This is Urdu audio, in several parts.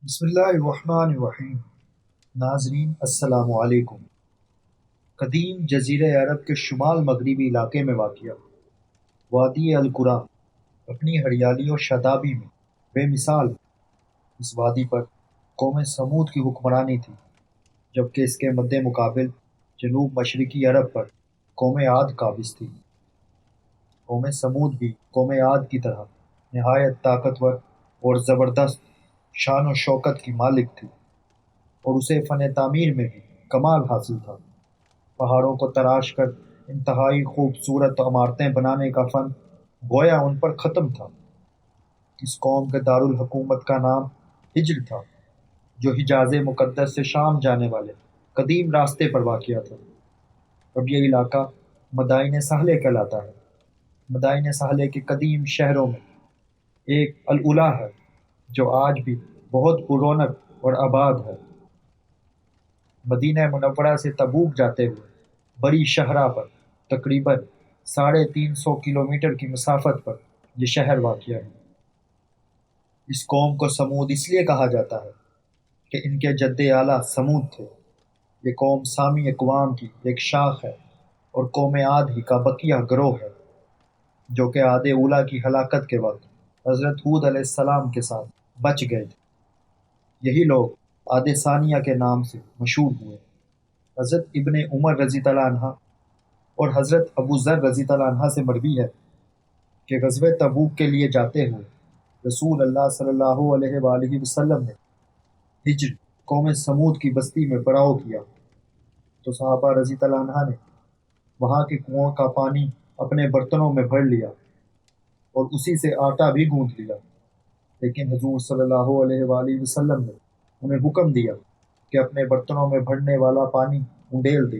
بسم اللہ الرحمن الرحیم۔ ناظرین السلام علیکم۔ قدیم جزیرہ عرب کے شمال مغربی علاقے میں واقع وادی القرا اپنی ہریالی اور شادابی میں بے مثال ہے۔ اس وادی پر قوم سمود کی حکمرانی تھی، جبکہ اس کے مد مقابل جنوب مشرقی عرب پر قوم عاد قابض تھی۔ قوم سمود بھی قوم عاد کی طرح نہایت طاقتور اور زبردست شان و شوکت کی مالک تھی، اور اسے فن تعمیر میں بھی کمال حاصل تھا۔ پہاڑوں کو تراش کر انتہائی خوبصورت عمارتیں بنانے کا فن گویا ان پر ختم تھا۔ اس قوم کے دارالحکومت کا نام ہجر تھا، جو حجاز مقدس سے شام جانے والے قدیم راستے پر واقع تھا۔ اب یہ علاقہ مدائن سہلے کہلاتا ہے۔ مدائن سہلے کے قدیم شہروں میں ایک الاولیٰ ہے، جو آج بھی بہت پررونق اور آباد ہے۔ مدینہ منورہ سے تبوک جاتے ہوئے بڑی شاہراہ پر تقریباً 350 کلومیٹر کی مسافت پر یہ شہر واقع ہے۔ اس قوم کو سمود اس لیے کہا جاتا ہے کہ ان کے جد اعلیٰ سمود تھے۔ یہ قوم سامی اقوام کی ایک شاخ ہے اور قوم عاد ہی کا بقیہ گروہ ہے، جو کہ عاد اولیٰ کی ہلاکت کے وقت حضرت ہود علیہ السلام کے ساتھ بچ گئے تھے۔ یہی لوگ عاد ثانیہ کے نام سے مشہور ہوئے۔ حضرت ابن عمر رضی اللہ عنہ اور حضرت ابو ذر رضی اللہ عنہ سے مروی ہے کہ غزوہ تبوک کے لیے جاتے ہوئے رسول اللہ صلی اللہ علیہ وآلہ وسلم نے ہجر قوم سمود کی بستی میں پڑاؤ کیا، تو صحابہ رضی اللہ عنہ نے وہاں کے کنووں کا پانی اپنے برتنوں میں بھر لیا اور اسی سے آٹا بھی گوندھ لیا، لیکن حضور صلی اللہ علیہ وآلہ وسلم نے انہیں حکم دیا کہ اپنے برتنوں میں بھرنے والا پانی انڈیل دے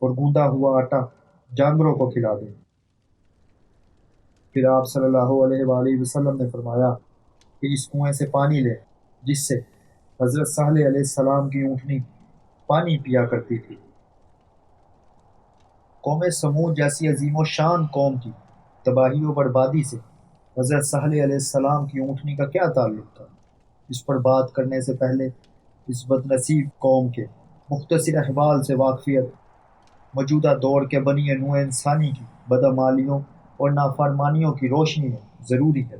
اور گوندا ہوا آٹا جانوروں کو کھلا دے۔ پھر آپ صلی اللہ علیہ وآلہ وسلم نے فرمایا کہ اس کنویں سے پانی لیں جس سے حضرت صالح علیہ السلام کی اونٹنی پانی پیا کرتی تھی۔ قوم سمود جیسی عظیم و شان قوم کی تباہی و بربادی سے حضرت صالح علیہ السلام کی اونٹنی کا کیا تعلق تھا؟ اس پر بات کرنے سے پہلے اس بد نصیب قوم کے مختصر احوال سے واقفیت موجودہ دور کے بنی نوع انسانی کی بدعمالیوں اور نافرمانیوں کی روشنی میں ضروری ہے۔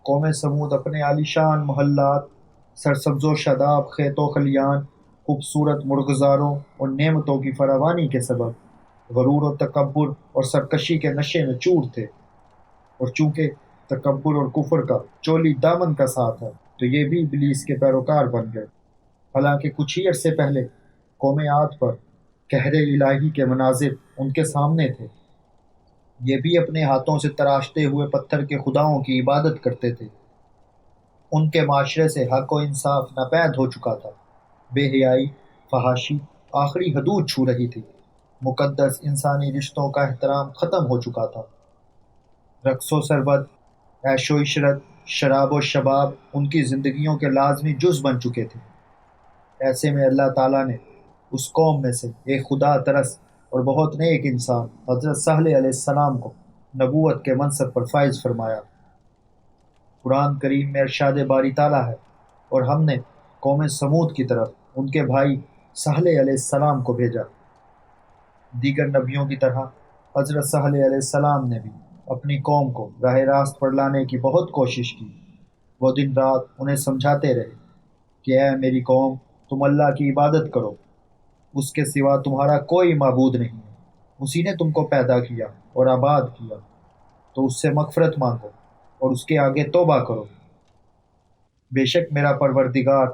قوم سمود اپنے عالیشان محلات، سرسبز و شاداب کھیت و خلیان، خوبصورت مرغزاروں اور نعمتوں کی فراوانی کے سبب غرور و تکبر اور سرکشی کے نشے میں چور تھے، اور چونکہ تکبر اور کفر کا چولی دامن کا ساتھ ہے تو یہ بھی ابلیس کے پیروکار بن گئے۔ حالانکہ کچھ ہی عرصے پہلے قوم عاد پر قہر الہی کے مناظر ان کے سامنے تھے۔ یہ بھی اپنے ہاتھوں سے تراشتے ہوئے پتھر کے خداؤں کی عبادت کرتے تھے۔ ان کے معاشرے سے حق و انصاف ناپید ہو چکا تھا۔ بے حیائی، فحاشی آخری حدود چھو رہی تھی۔ مقدس انسانی رشتوں کا احترام ختم ہو چکا تھا۔ رقص و سربت، عیش و عشرت، شراب و شباب ان کی زندگیوں کے لازمی جز بن چکے تھے۔ ایسے میں اللہ تعالیٰ نے اس قوم میں سے ایک خدا ترس اور بہت نیک انسان حضرت صالح علیہ السلام کو نبوت کے منصب پر فائز فرمایا۔ قرآن کریم میں ارشاد باری تعالیٰ ہے، اور ہم نے قوم سمود کی طرف ان کے بھائی صالح علیہ السلام کو بھیجا۔ دیگر نبیوں کی طرح حضرت صالح علیہ السلام نے بھی اپنی قوم کو راہ راست پر لانے کی بہت کوشش کی۔ وہ دن رات انہیں سمجھاتے رہے کہ اے میری قوم، تم اللہ کی عبادت کرو، اس کے سوا تمہارا کوئی معبود نہیں ہے، اسی نے تم کو پیدا کیا اور آباد کیا، تو اس سے مغفرت مانگو اور اس کے آگے توبہ کرو۔ بے شک میرا پروردگار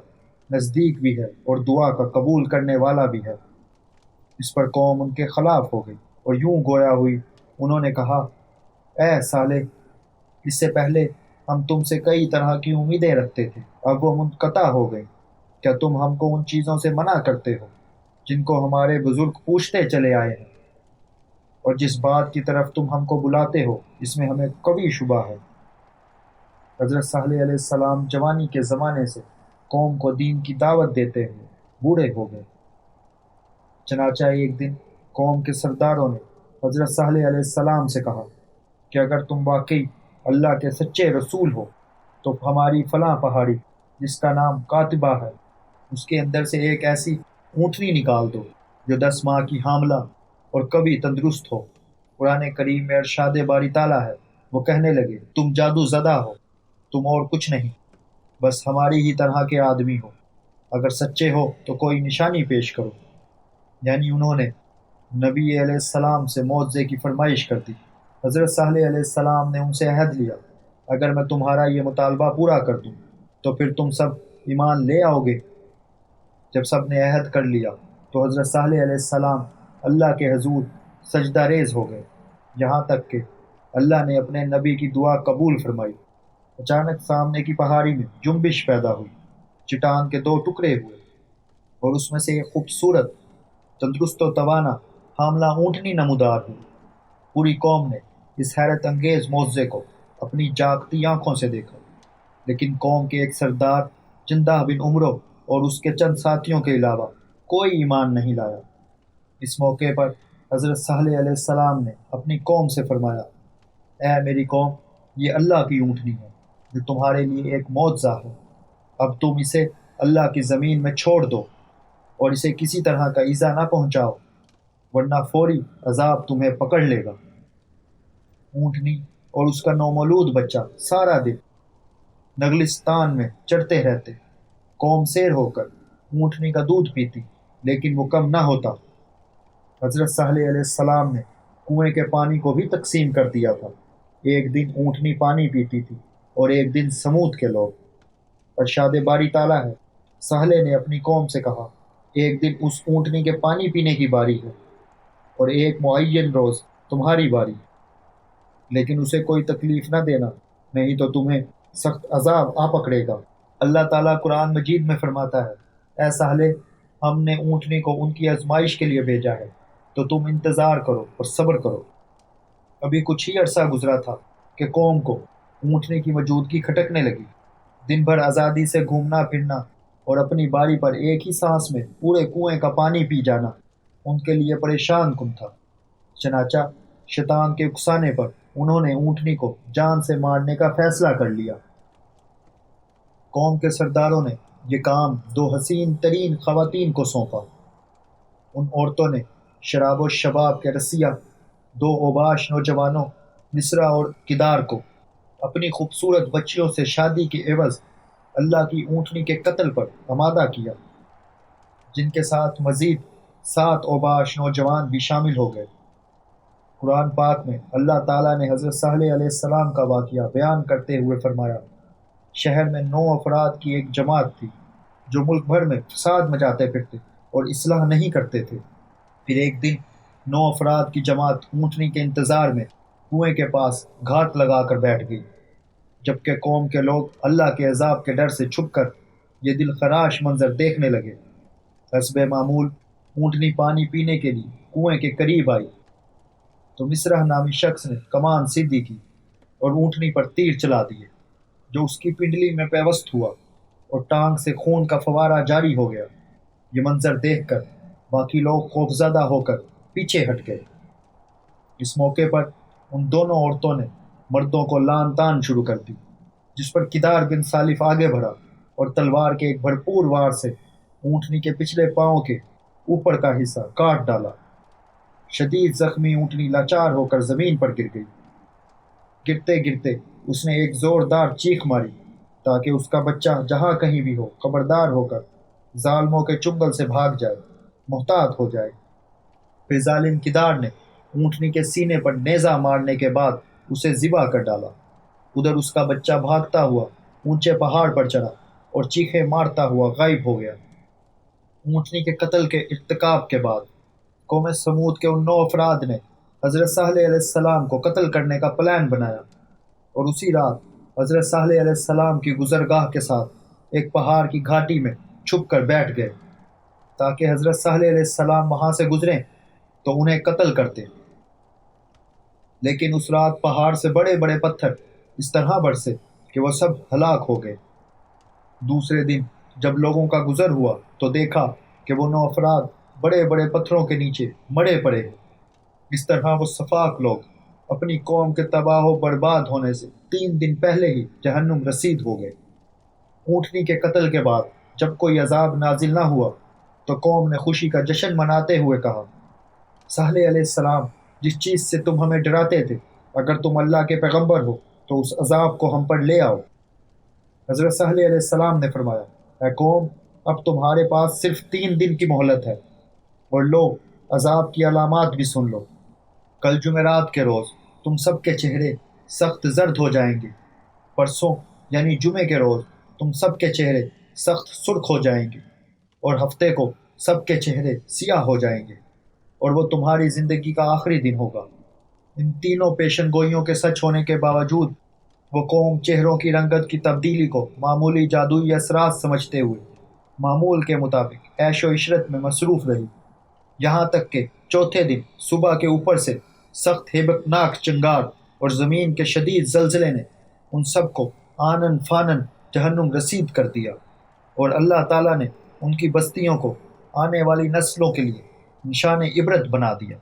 نزدیک بھی ہے اور دعا کا قبول کرنے والا بھی ہے۔ اس پر قوم ان کے خلاف ہو گئی اور یوں گویا ہوئی۔ انہوں نے کہا، اے صالح، اس سے پہلے ہم تم سے کئی طرح کی امیدیں رکھتے تھے، اب وہ منقطع ہو گئی۔ کیا تم ہم کو ان چیزوں سے منع کرتے ہو جن کو ہمارے بزرگ پوچھتے چلے آئے ہیں؟ اور جس بات کی طرف تم ہم کو بلاتے ہو اس میں ہمیں قوی شبہ ہے۔ حضرت صالح علیہ السلام جوانی کے زمانے سے قوم کو دین کی دعوت دیتے ہوئے بوڑھے ہو گئے۔ چنانچہ ایک دن قوم کے سرداروں نے حضرت صالح علیہ السلام سے کہا کہ اگر تم واقعی اللہ کے سچے رسول ہو تو ہماری فلاں پہاڑی جس کا نام کاتبہ ہے، اس کے اندر سے ایک ایسی اونٹنی نکال دو جو 10 ماہ کی حاملہ اور کبھی تندرست ہو۔ قرآن کریم میں ارشاد باری تعالیٰ ہے، وہ کہنے لگے تم جادو زدہ ہو، تم اور کچھ نہیں، بس ہماری ہی طرح کے آدمی ہو، اگر سچے ہو تو کوئی نشانی پیش کرو۔ یعنی انہوں نے نبی علیہ السلام سے معجزے کی فرمائش کر دی۔ حضرت صالح علیہ السلام نے ان سے عہد لیا، اگر میں تمہارا یہ مطالبہ پورا کر دوں تو پھر تم سب ایمان لے آؤ گے۔ جب سب نے عہد کر لیا تو حضرت صالح علیہ السلام اللہ کے حضور سجدہ ریز ہو گئے، یہاں تک کہ اللہ نے اپنے نبی کی دعا قبول فرمائی۔ اچانک سامنے کی پہاڑی میں جنبش پیدا ہوئی، چٹان کے 2 ٹکڑے ہوئے، اور اس میں سے ایک خوبصورت، تندرست و توانا حاملہ اونٹنی نمودار ہوئی۔ پوری قوم نے اس حیرت انگیز معجزے کو اپنی جاگتی آنکھوں سے دیکھا، لیکن قوم کے ایک سردار جندہ بن عمرو اور اس کے چند ساتھیوں کے علاوہ کوئی ایمان نہیں لایا۔ اس موقع پر حضرت صالح علیہ السلام نے اپنی قوم سے فرمایا، اے میری قوم، یہ اللہ کی اونٹنی ہے جو تمہارے لیے ایک معجزہ ہے۔ اب تم اسے اللہ کی زمین میں چھوڑ دو اور اسے کسی طرح کا ایذا نہ پہنچاؤ، ورنہ فوری عذاب تمہیں پکڑ لے گا۔ اونٹنی اور اس کا نومولود بچہ سارا دن نگلستان میں چڑھتے رہتے، قوم سیر ہو کر اونٹنی کا دودھ پیتی، لیکن وہ کم نہ ہوتا۔ حضرت صالح علیہ السلام نے کنویں کے پانی کو بھی تقسیم کر دیا تھا، ایک دن اونٹنی پانی پیتی تھی اور ایک دن سمود کے لوگ۔ ارشاد باری تعالیٰ ہے، صالح نے اپنی قوم سے کہا، ایک دن اس اونٹنی کے پانی پینے کی باری ہے اور ایک معین روز تمہاری باری، لیکن اسے کوئی تکلیف نہ دینا، نہیں تو تمہیں سخت عذاب آ پکڑے گا۔ اللہ تعالیٰ قرآن مجید میں فرماتا ہے، اے صالح، ہم نے اونٹنی کو ان کی آزمائش کے لیے بھیجا ہے، تو تم انتظار کرو اور صبر کرو۔ ابھی کچھ ہی عرصہ گزرا تھا کہ قوم کو اونٹنی کی موجودگی کھٹکنے لگی۔ دن بھر آزادی سے گھومنا پھرنا اور اپنی باری پر ایک ہی سانس میں پورے کنویں کا پانی پی جانا ان کے لیے پریشان کن تھا۔ چنانچہ شیطان کے اکسانے پر انہوں نے اونٹنی کو جان سے مارنے کا فیصلہ کر لیا۔ قوم کے سرداروں نے یہ کام 2 حسین ترین خواتین کو سونپا۔ ان عورتوں نے شراب و شباب کے رسیہ 2 اوباش نوجوانوں مصرع اور کدار کو اپنی خوبصورت بچیوں سے شادی کے عوض اللہ کی اونٹنی کے قتل پر آمادہ کیا، جن کے ساتھ مزید 7 اوباش نوجوان بھی شامل ہو گئے۔ قرآن پاک میں اللہ تعالیٰ نے حضرت صالح علیہ السلام کا واقعہ بیان کرتے ہوئے فرمایا، شہر میں 9 افراد کی ایک جماعت تھی جو ملک بھر میں فساد مچاتے پھرتے اور اصلاح نہیں کرتے تھے۔ پھر ایک دن 9 افراد کی جماعت اونٹنی کے انتظار میں کنویں کے پاس گھات لگا کر بیٹھ گئی، جبکہ قوم کے لوگ اللہ کے عذاب کے ڈر سے چھپ کر یہ دل خراش منظر دیکھنے لگے۔ حسب معمول اونٹنی پانی پینے کے لیے کنویں کے قریب آئی تو مصرع نامی شخص نے کمان سیدھی کی اور اونٹنی پر تیر چلا دیے، جو اس کی پنڈلی میں پیوست ہوا اور ٹانگ سے خون کا فوارہ جاری ہو گیا۔ یہ منظر دیکھ کر باقی لوگ خوفزدہ ہو کر پیچھے ہٹ گئے۔ اس موقع پر ان دونوں عورتوں نے مردوں کو لان تان شروع کر دی، جس پر کدار بن سالف آگے بڑھا اور تلوار کے ایک بھرپور وار سے اونٹنی کے پچھلے پاؤں کے اوپر کا حصہ کاٹ ڈالا۔ شدید زخمی اونٹنی لاچار ہو کر زمین پر گر گئی۔ گرتے گرتے اس نے ایک زوردار چیخ ماری تاکہ اس کا بچہ جہاں کہیں بھی ہو خبردار ہو کر ظالموں کے چنگل سے بھاگ جائے، محتاط ہو جائے۔ پھر ظالم کدار نے اونٹنی کے سینے پر نیزہ مارنے کے بعد اسے ذبح کر ڈالا۔ ادھر اس کا بچہ بھاگتا ہوا اونچے پہاڑ پر چڑھا اور چیخیں مارتا ہوا غائب ہو گیا۔ اونٹنی کے قتل کے ارتکاب کے بعد قوم سمود کے ان 9 افراد نے حضرت صالح علیہ السلام کو قتل کرنے کا پلان بنایا، اور اسی رات حضرت صالح علیہ السلام کی گزرگاہ کے ساتھ ایک پہاڑ کی گھاٹی میں چھپ کر بیٹھ گئے تاکہ حضرت صالح علیہ السلام وہاں سے گزریں تو انہیں قتل کرتے۔ لیکن اس رات پہاڑ سے بڑے بڑے پتھر اس طرح برسے کہ وہ سب ہلاک ہو گئے۔ دوسرے دن جب لوگوں کا گزر ہوا تو دیکھا کہ وہ 9 افراد بڑے بڑے پتھروں کے نیچے مڑے پڑے ہیں۔ اس طرح وہ صفاق لوگ اپنی قوم کے تباہ و برباد ہونے سے 3 دن پہلے ہی جہنم رسید ہو گئے۔ اونٹنی کے قتل کے بعد جب کوئی عذاب نازل نہ ہوا تو قوم نے خوشی کا جشن مناتے ہوئے کہا، صالح علیہ السلام، جس چیز سے تم ہمیں ڈراتے تھے، اگر تم اللہ کے پیغمبر ہو تو اس عذاب کو ہم پر لے آؤ۔ حضرت صالح علیہ السلام نے فرمایا، اے قوم، اب تمہارے پاس صرف 3 دن کی مہلت ہے، اور لو عذاب کی علامات بھی سن لو۔ کل جمعرات کے روز تم سب کے چہرے سخت زرد ہو جائیں گے، پرسوں یعنی جمعے کے روز تم سب کے چہرے سخت سرخ ہو جائیں گے، اور ہفتے کو سب کے چہرے سیاہ ہو جائیں گے، اور وہ تمہاری زندگی کا آخری دن ہوگا۔ ان تینوں پیشن گوئیوں کے سچ ہونے کے باوجود وہ قوم چہروں کی رنگت کی تبدیلی کو معمولی جادوئی اثرات سمجھتے ہوئے معمول کے مطابق عیش و عشرت میں مصروف رہی، یہاں تک کہ چوتھے دن صبح کے اوپر سے سخت ہیبت ناک چنگار اور زمین کے شدید زلزلے نے ان سب کو آنن فانن جہنم رسید کر دیا، اور اللہ تعالیٰ نے ان کی بستیوں کو آنے والی نسلوں کے لیے نشان عبرت بنا دیا۔